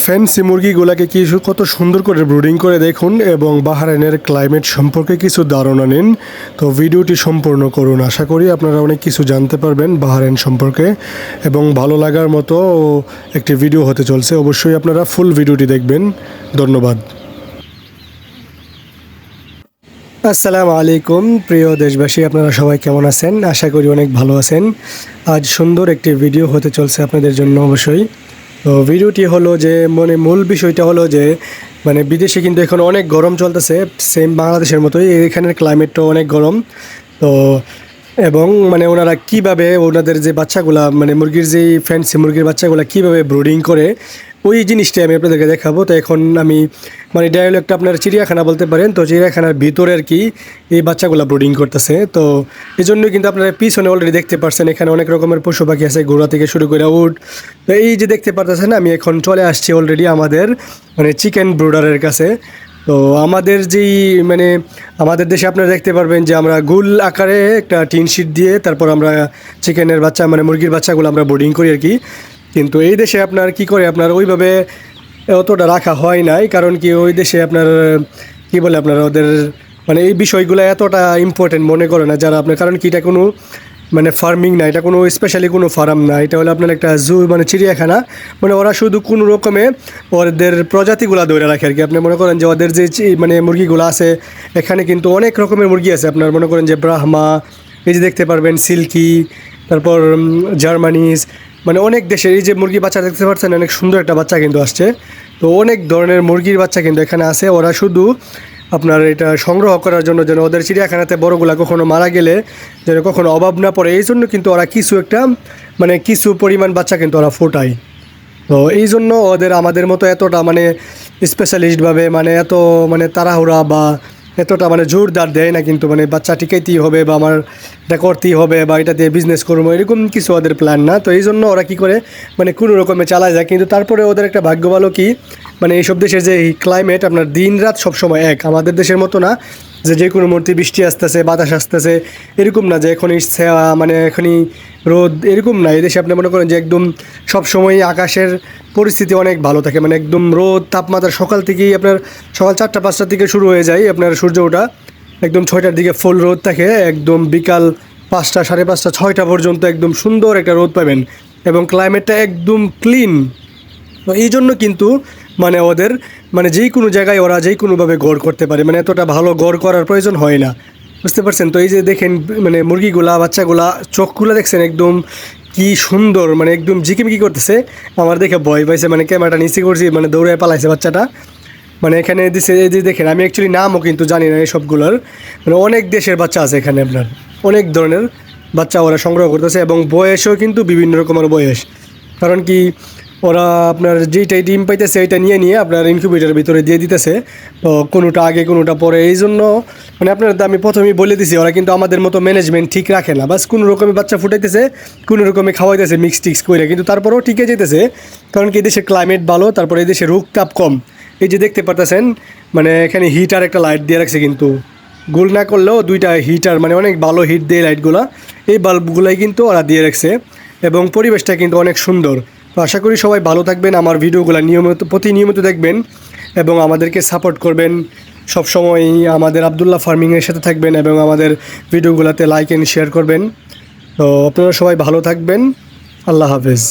Fancy মুরগিগুলাকে কত সুন্দর করে ব্রুডিং করে দেখুন এবং বাহরাইনের ক্লাইমেট সম্পর্কে কিছু ধারণা নিন। তো ভিডিওটি সম্পূর্ণ করুন, আশা করি আপনারা অনেক কিছু জানতে পারবেন বাহরাইন সম্পর্কে এবং ভালো লাগার মতো একটি ভিডিও হতে চলছে। অবশ্যই আপনারা ফুল ভিডিওটি দেখবেন। ধন্যবাদ। আসসালামু আলাইকুম প্রিয় দেশবাসী, আপনারা সবাই কেমন আছেন? আশা করি অনেক ভালো আছেন। আজ সুন্দর একটি ভিডিও হতে চলছে আপনাদের জন্য। অবশ্যই তো ভিডিওটি হলো যে মূল বিষয়টা হলো যে বিদেশে কিন্তু এখন অনেক গরম চলতেছে, সেম বাংলাদেশের মতোই এখানের ক্লাইমেটটাও অনেক গরম। তো এবং ওনারা কীভাবে ওনাদের যে বাচ্চাগুলা মুরগির যেই ফ্যান্সি মুরগির বাচ্চাগুলা কীভাবে ব্রুডিং করে ওই জিনিসটাই আমি আপনাদেরকে দেখাবো। তো এখন আমি ডাইরেক্ট একটা আপনার চিড়িয়াখানা বলতে পারেন, তো চিড়িয়াখানার ভিতরে আর কি এই বাচ্চাগুলো ব্রুডিং করতেছে। তো এই জন্যই কিন্তু আপনারা পিছনে অলরেডি দেখতে পাচ্ছেন এখানে অনেক রকমের পশু পাখি আছে, ঘোড়া থেকে শুরু করে উট। তো এই যে দেখতে পারতেছেন আমি এখন চলে আসছি অলরেডি আমাদের চিকেন ব্রুডারের কাছে। তো আমাদের যেই আমাদের দেশে আপনারা দেখতে পারবেন যে আমরা গোল আকারে একটা টিন শিট দিয়ে তারপর আমরা চিকেনের বাচ্চা মুরগির বাচ্চাগুলো আমরা ব্রুডিং করি আর কি। কিন্তু এই দেশে আপনার কি করে আপনার ওইভাবে অতটা রাখা হয় নাই, কারণ কি ওই দেশে আপনার কি বলে আপনার ওদের এই বিষয়গুলো এতটা ইম্পর্টেন্ট মনে করে না যারা আপনার, কারণ কি এটা কোনো ফার্মিং না, এটা কোনো স্পেশালি কোনো ফার্ম না, এটা হলো আপনার একটা জু চিড়িয়াখানা। ওরা শুধু কোনো রকমে ওদের প্রজাতিগুলো ধরে রাখে আর কি। আপনি মনে করেন যে ওদের যে মুরগিগুলো আছে এখানে কিন্তু অনেক রকমের মুরগি আছে। আপনার মনে করেন যে ব্রাহ্মা, এই যে দেখতে পারবেন সিল্কি, তারপর জার্মানিজ, অনেক দেশের এই যে মুরগির বাচ্চা দেখতে পাচ্ছেন, অনেক সুন্দর একটা বাচ্চা কিন্তু আসছে। তো অনেক ধরনের মুরগির বাচ্চা কিন্তু এখানে আছে। ওরা শুধু আপনার এটা সংগ্রহ করার জন্য, যেন ওদের চিড়িয়াখানাতে বড়গুলা কখনো মারা গেলে যেন কখনো অভাব না পড়ে, এই জন্য কিন্তু ওরা কিছু একটা কিছু পরিমাণ বাচ্চা কিন্তু ওরা ফোটায়। তো এই জন্য ওদের আমাদের মতো এতটা স্পেশালিস্টভাবে এত তাড়াহুড়া বা এতটা জোরদার দেয় না, কিন্তু বাচ্চা টিকাইতেই হবে বা আমার এটা করতেই হবে বা এটা দিয়ে বিজনেস করবো, এরকম কিছু ওদের প্ল্যান না। তো এই জন্য ওরা কী করে কোনো রকমে চালায় যায়। কিন্তু তারপরে ওদের একটা ভাগ্য ভালো কি এইসব দেশের যে ক্লাইমেট আপনার দিন রাত সবসময় এক, আমাদের দেশের মতো না যে কোনো মুহূর্তে বৃষ্টি আসতেছে, বাতাস আসতেছে, এরকম না যে এখনই এখনই রোদ, এরকম না। এই দেশে আপনি মনে করেন যে একদম সবসময় আকাশের পরিস্থিতি অনেক ভালো থাকে, একদম রোদ তাপমাত্রা সকাল থেকেই আপনার সকাল 4টা-5টার থেকে শুরু হয়ে যায় আপনার সূর্য ওঠা, একদম 6টার দিকে ফুল রোদ থাকে, একদম বিকাল 5টা, 5:30, 6টা পর্যন্ত একদম সুন্দর একটা রোদ পাবেন এবং ক্লাইমেটটা একদম ক্লিন। তো এই জন্য কিন্তু ওদের যেই কোনো জায়গায় ওরা যেই কোনোভাবে গড় করতে পারে, এতটা ভালো গড় করার প্রয়োজন হয় না, বুঝতে পারছেন? তো এই যে দেখেন মুরগিগুলা বাচ্চাগুলা চোখগুলো দেখছেন একদম কি সুন্দর, একদম ঝিকিমিকি করতেছে। আমার দেখে ভয় পাইছে, ক্যামেরাটা নিচে করছি, দৌড়ে পালাইছে বাচ্চাটা। এখানে দিছে এই যে দেখেন, আমি অ্যাকচুয়ালি নামও কিন্তু জানি না এই সবগুলোর। অনেক দেশের বাচ্চা আছে এখানে, আপনার অনেক ধরনের বাচ্চা ওরা সংগ্রহ করতেছে এবং বয়সও কিন্তু বিভিন্ন রকমের বয়স, কারণ কি ওরা আপনার যেইটাই ডিম পাইতেছে এইটা নিয়ে নিয়ে আপনার ইনকিউবেটারের ভিতরে দিয়ে দিতেছে। তো কোনোটা আগে কোনোটা পরে, এই জন্য আপনার আমি প্রথমেই বলে দিছি ওরা কিন্তু আমাদের মতো ম্যানেজমেন্ট ঠিক রাখে না, বাস কোনো রকমে বাচ্চা ফুটাইতেছে, কোনো রকমে খাওয়াইতেছে মিক্স টিক্স করে, কিন্তু তারপরেও ঠিকই যেতেছে, কারণ কি দেশের ক্লাইমেট ভালো, তারপরে এই দেশে রোগ তাপ কম। এই যে দেখতে পারতেছেন এখানে হিটার একটা লাইট দিয়ে রাখছে, কিন্তু গোল না করলেও দুইটা হিটার অনেক ভালো হিট দিয়ে লাইটগুলো, এই বাল্বগুলাই কিন্তু ওরা দিয়ে রাখছে এবং পরিবেশটা কিন্তু অনেক সুন্দর। তো আশা করি সবাই ভালো থাকবেন, আমার ভিডিওগুলো প্রতিনিয়মিত দেখবেন এবং আমাদেরকে সাপোর্ট করবেন। সবসময় আমাদের আবদুল্লাহ ফার্মিংয়ের সাথে থাকবেন এবং আমাদের ভিডিওগুলোতে লাইক অ্যান্ড শেয়ার করবেন। তো আপনারা সবাই ভালো থাকবেন। আল্লাহ হাফেজ।